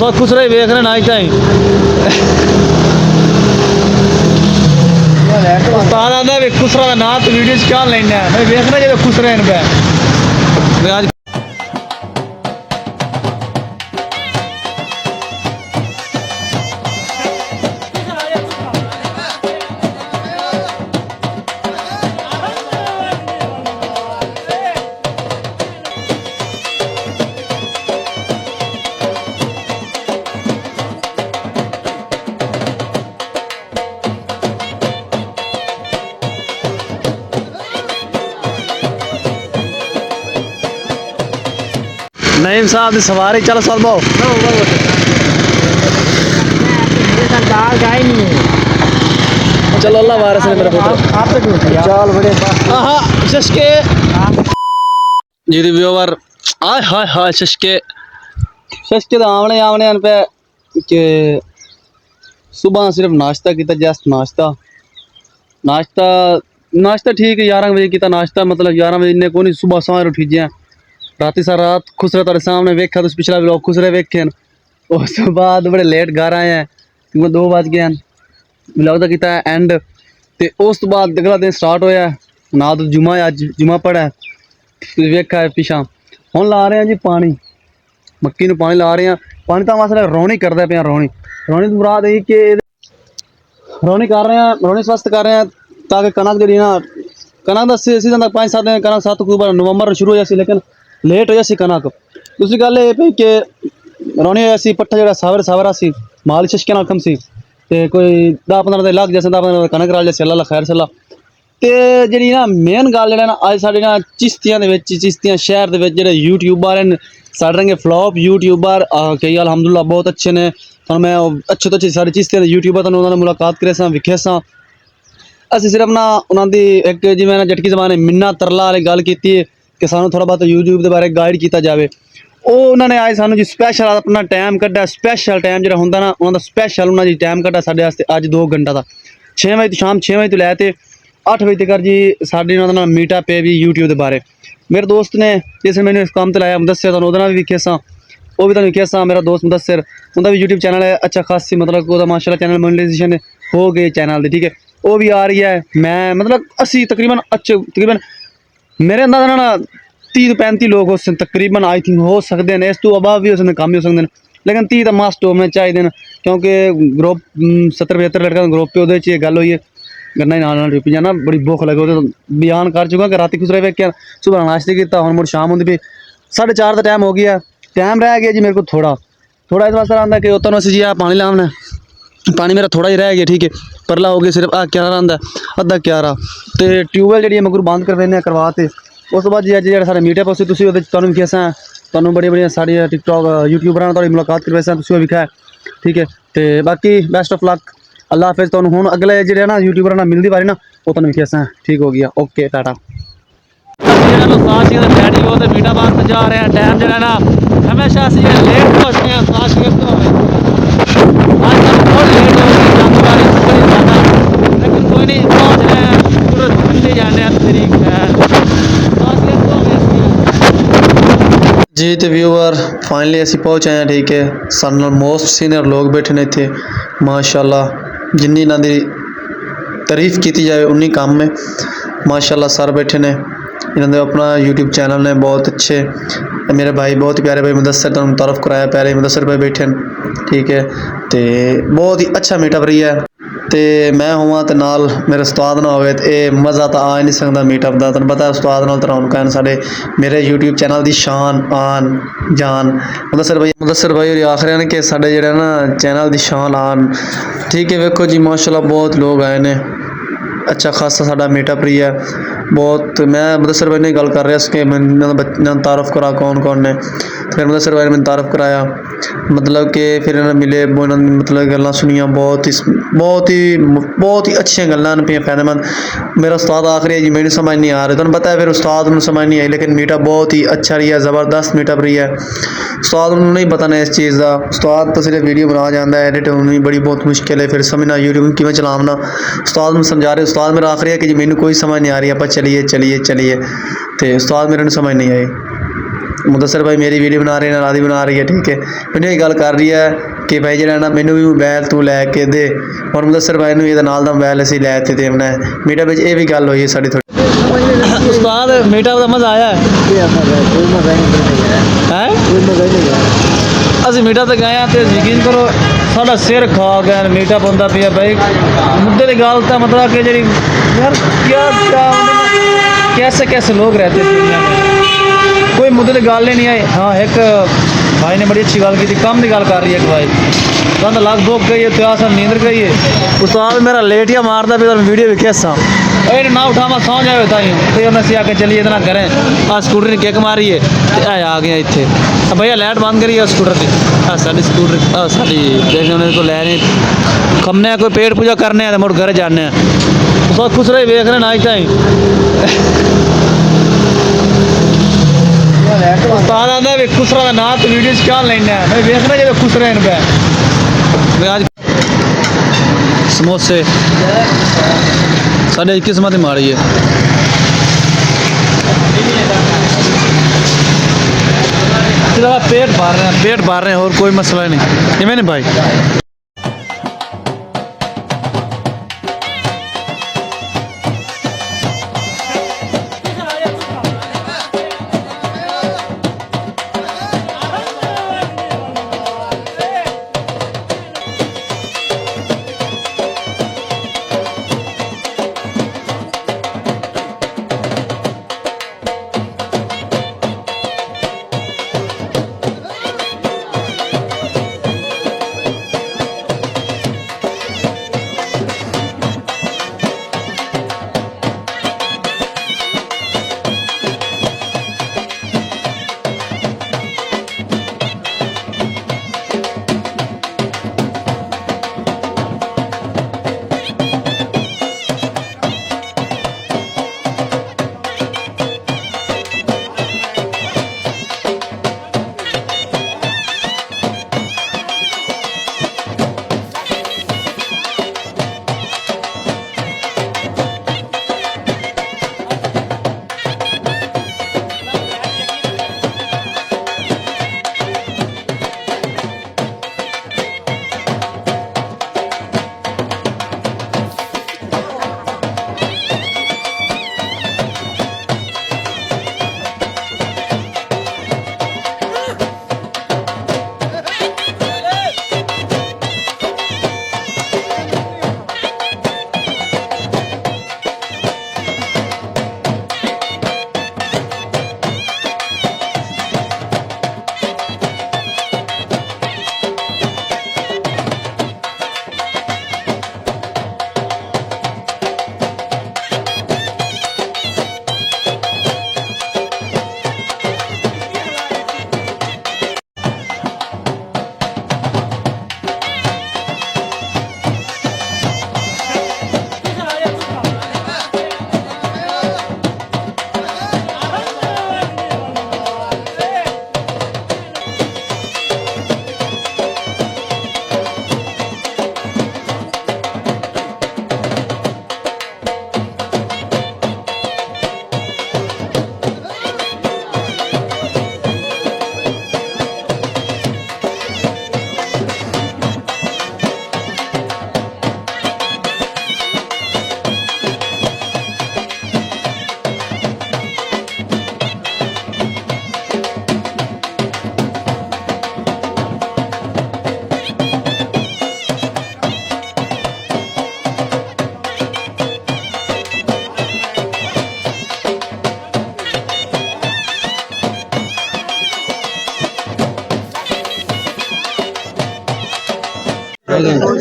उस खुसरे वेख रहे ना ताई उस्ताद आंदा वे खुसरा का नाम तो वीडियो च क्या लेना है मैं वेखना जो खुसरे पे मैं आज नईम साहब की सवारी चल सब चलो अल्लाह वारिस है मेरा पुत्र चल बड़े शशके जी व्यूवर आय हाय हाय शशके तो आमने आमने पे के सुबह सिर्फ नाश्ता किया जस्ट नाश्ता ठीक है 11 बजे किया नाश्ता मतलब 11 बजे इन्ने को नहीं सुबह सवेर उठी गया राती सारा रात खुसरे तेरे सामने वेखा तुम पिछला व्लॉग खुसरे वेखे उस बाद बड़े लेट घर आए हैं क्योंकि 2 बज गए व्लॉग का किया एंड तो उस तो बाद अगला दिन स्टार्ट होया ना तो जुमा है अज जुमा पड़ा है वेखा है पिछा हम ला रहे हैं जी पानी मक्की में पानी ला रहे हैं पानी तो वास्ते रौनी करते पे रौनी तो मुराद यही कि रौनी कर रहे हैं रौनी स्वस्थ कर रहे हैं ताकि कनक जी ना कनक का सीजन तक 5-7 दिन कनक 7 अक्तूबर नवंबर शुरू हो जाती लेकिन लेट हो जासी कनक दूसरी गल ये भी कि रौनी हो पट्ठा जो सावर सी माल शशके नाल कम सी ते कोई 10-15 दिन लग जैसे 10-15 कनक राल जैसे अल्लाह खैर सला तो जी ना मेन गल जो ना अज साढ़े ना चिश्तियां शहर के जो यूट्यूबर हैं साढ़े रंगे फ्लॉप यूट्यूबर कई अलहमदुल्ला बहुत अच्छे ने तो मैं अच्छे तो अच्छे सारे चिश्तियां यूट्यूबर तो उन्होंने मुलाकात करे सा विखे सा असी सिर्फ ना उन्होंने एक जिवें ना झटकी जमाने मिन्ना तरला वाली गल की कि सानू थोड़ा बहुत यूट्यूब के बारे गाइड किया जाए वो उन्होंने आए सानू जी स्पैशल अपना टाइम कड्ढा स्पैशल टाइम जो होंगे ना उन्होंने स्पैशल उन्होंने टाइम कड्ढा साढ़े वास्ते अज 2 घंटा का 6 बजे शाम 6 बजे तो लैते 8 बजे तक जी साढ़े उन्होंने मीटअप है भी यूट्यूब के बारे मेरे दोस्त ने जिस मैंने इस काम पर लाया मुदस्सिर तो भी विखे सा वो भी विखे सा मेरा दोस्त मुदस्सिर उनका भी यूट्यूब चैनल है अच्छा खासी मतलब वो माशाल्लाह चैनल मोनेटाइजेशन हो गए चैनल की ठीक है वो भी आ रही है मैं मतलब असी तकरीबन मेरे अंदाजा ना 30-35 लोग हो तकरीबन आई थिंक हो सकते हैं इस तो अबाव भी हो सकते कम भी हो सकते हैं लेकिन 30 तो मस्ट होने चाहिए क्योंकि ग्रुप 70-75 लड़का ग्रुप पे वो गल हुई है गन्ना ही नाल रुपी जाना बड़ी भुख लगे वो बयान कर चुका कि रात खुसरे वेख सुबह नाश्ते किया हम मुड़ शाम होंगी भी 4:30 का टाइम हो गया टाइम रह गया जी मेरे को थोड़ा इस वास्ते आता कि उतना अस जी पानी लाना पानी मेरा थोड़ा ही रह गया ठीक है परला हो गया सिर्फ 11 आंदा अद्धा 11 तो ट्यूबवैल जी मगर बंद कर देने करवाते उस बाद जी अज जो सारे मीटअप उसे तुम विखे तुम बड़ी बड़ी साड़ी टिकटॉक यूट्यूबर थोड़ी मुलाकात करवाई तुम विखा ठीक है तो बाकी बेस्ट ऑफ लक अल्लाह हाफिज़ तुम हूँ अगले जो ना यूट्यूबर ना मिलती बारी ना वो तुम विखे ठीक हो गया ओके टाटा डैडी वो तो मीटअप वास्ते जा रहे हैं टाइम जो है ना हमेशा से लेट पहुँचते हैं बहुत लेट हो गई जानकारी लेकिन कोई नहीं पहुँच रहे हैं पूरे जाने तरीक है जी तो व्यूअर फाइनली असी पहुँच आए हैं ठीक है सारे मोस्ट सीनियर लोग बैठे ने थे माशाल्लाह जिन्नी इन्हों की तारीफ की जाए उन्नी कम है माशाल्लाह सर बैठे ने इन्होंने अपना यूट्यूब चैनल ने बहुत अच्छे मेरे भाई बहुत ही प्यारे भाई मुदस्सिर तुम तारफ कराया प्यारे मुदस्सिर भाई बैठे ठीक है तो बहुत ही अच्छा मीटअप रही है तो मैं हुआ तो नाल मेरे उस्ताद ना होवे तो ये मज़ा तो आ ही नहीं सकता मीटअप का तुम पता उस्ताद नाल तो रौनक है साढ़े मेरे यूट्यूब चैनल की शान आन जान मुदस्सिर भाई और आखिर ने कि साढ़े जो ना चैनल की शान आन ठीक है वेखो जी माशाल्लाह बहुत लोग आए ने अच्छा खासा साडा मीटअप रही है बहुत मैं मुदस्सिर भाई ने गल कर रहा कि मैं तारफ करा कौन ने फिर मुदस्सिर भाई ने मैंने तारफ कराया मतलब कि फिर इन्होंने मिले मतलब गल्लां सुनिया बहुत ही अच्छी गल्लां पे फायदेमंद मेरा उस्ताद आखिरी है जी मैंने समझ नहीं आ रही तुम पता है फिर उस्ताद में समझ नहीं आई लेकिन मीटअप बहुत ही अच्छा रही है ज़बरदस्त मीटअप रही है उस्ताद में नहीं पता नहीं इस चीज़ का उस्ताद तो सिर्फ वीडियो बना जाता है एडिट होनी बड़ी बहुत मुश्किल है फिर समझना यूट्यूब किमें चलावना उस्ताद में समझा रहे उस्ताद मेरा आखिरी है कि जी मैंने कोई समझ नहीं आ रही आप चलिए तो उस्ताद मेरे समझ नहीं आई मुदस्सर भाई मेरी वीडियो बना रहे हैं, नारादी बना रही है, ठीक है। मैंने ये गल कर रही है कि भाई जो ना मैनू भी मोबाइल तू लैके दे, और मुदस्सर भाई ने ये नाल दा मोबाइल असीं लै दित्ते ते हमने मीटअप विच ये भी गल होई है साडी थोड़ी। उस्ताद मीटअप दा मज़ा आया है? ਅਸੀਂ मीटअप ਤੇ गए तो यकीन करो साਡਾ सिर खा गया। मीटअप होंदा पिया भाई, मुद्दे की गल तो मतलब कि जी यार क्या क्या कैसे कैसे लोग रहते हैं दुनिया में, कोई मुद्दे की गल ही नहीं आई। हाँ एक भाई ने बड़ी अच्छी गल की थी, काम की गल कर रही है एक भाई कहता लग भुख गई है, तो आसन नींद गई है। उस्ताद मेरा लेटिया मारता भी, वीडियो भी कैसा ना उठावा सौ जाए ताई फिर मैं आके चलिए इतना करें। स्कूटर ने किक मारी है, आ गया इतने भैया लाइट बंद करिए स्कूटर की। साड़ी स्कूटर साड़ी देखने को लै रहे खमने कोई पेट पूजा करने मुड़ घर जाने सब खुश रहे वेख रहे आज ताई। उस्ताद आंदा भी खुसरा का ना तो वीडियो क्या लेना है, मैं वेखना जो खुश रहे पे आज समोसे साढ़े किस्मत ही माड़ी है। पेट भर रहे हैं और कोई मसला नहीं, इवें नहीं भाई।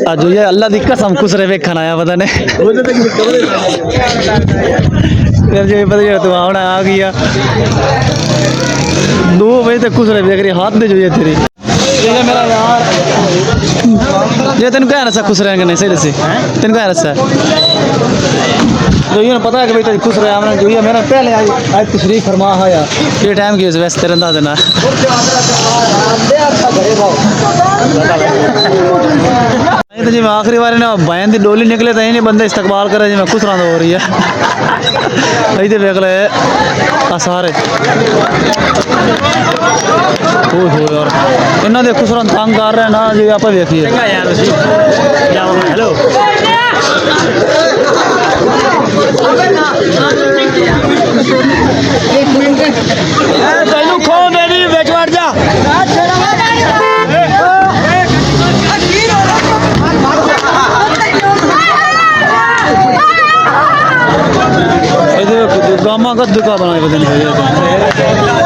आज ये अल्लाह दी कसम खुश रहे वेखन आया पता नहीं जो पता तू आना आ गया 2 बजे तक खुश रहे देख रही हाथ दे जो ये तेरी ये मेरा यार ये तेन क्या रसा खुश रहेंगे नहीं सही से तेन क्या रसा जो ये पता है कि भाई खुश रहा हमने जो ये मेरा पहले आज तशरीफ फरमा है यार ये टाइम की वैसे तेरे अंदाज देना जी मैं आखिरी बार ना बहन की डोली निकले तो नहीं बंदे इस्तकबाल करे जी मैं खुश रहा हो रही है इधर देख ले सारे यार इन्हों के खुश तंग कर रहे हैं ना जी आप देखिए हेलो खो मेरी बेच जा गामा का दुका बनाए